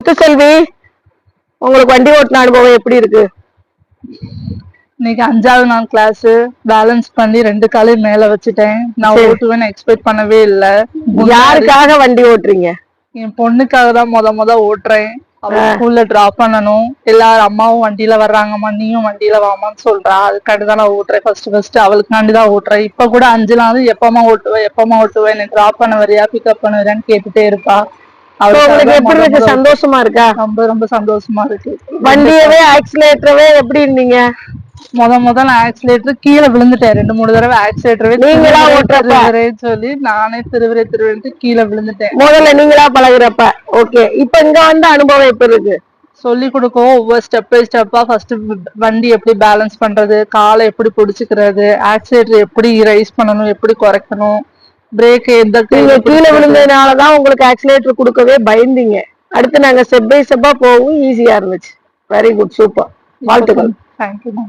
முத்துசெல்வி, உங்களுக்கு வண்டி ஓட்டின அனுபவம் எப்படி இருக்கு? இன்னைக்கு 5வது நாள் கிளாஸ் பேலன்ஸ் பண்ணி 2 காலையும் மேல வச்சுட்டேன். நான் ஓட்டுவேன்னு எக்ஸ்பெக்ட் பண்ணவே இல்ல. யாருக்காக வண்டி ஓட்டுறீங்க? என் பொண்ணுக்காக தான் முத ஓட்டுறேன். அவ ஸ்கூல்ல டிராப் பண்ணணும். எல்லாரும் அம்மாவும் வண்டியில வர்றாங்கம்மா, நீயும் வண்டியில வாமான்னு சொல்றா. அதுக்காண்டி தான் நான் ஓட்டுறேன். ஃபர்ஸ்ட் அவளுக்காண்டி தான் ஓட்டுறேன். இப்ப கூட 5 நாள் எப்பமா ஓட்டுவேன் என்னை டிராப் பண்ண வரியா பிக்கப் பண்ண வரியான்னு கேட்டுட்டே இருப்பா. அவளுக்கு எப்படி இருக்கு? சந்தோஷமா இருக்கா? ரொம்ப சந்தோஷமா இருக்கு. வண்டியவே ஆக்சிலேட்டரவே எப்படி இருந்தீங்க? முதல்ல ஆக்சிலேட்டர் கீழே விழுந்துட்டேன். 2-3 தடவை ஆக்சிலேட்டரவே நீங்களா ஓட்டுறேன்னு சொல்லி நானே திருவிழு கீழே விழுந்துட்டேன். முதல்ல நீங்களா பழகுறப்ப. ஓகே, இப்ப இங்க வந்து அனுபவம் எப்படி இருக்கு? சொல்லி கொடுக்கவும் ஒவ்வொரு ஸ்டெப் பை ஸ்டெப்பா ஃபர்ஸ்ட் வண்டி எப்படி பேலன்ஸ் பண்றது, காலை எப்படி பிடிச்சுக்கிறது, ஆக்சிலேட்டர் எப்படி ரைஸ் பண்ணணும், எப்படி குறைக்கணும், பிரேக் எந்த கீழே விழுந்ததுனாலதான் உங்களுக்கு ஆக்சிலேட்டர் கொடுக்கவே பயந்தீங்க. அடுத்து நாங்க ஸ்டெப் பை ஸ்டெப்பா போகவும் ஈஸியா இருந்துச்சு. வெரி குட், சூப்பர், வாழ்த்துக்கள். தேங்க்யூ.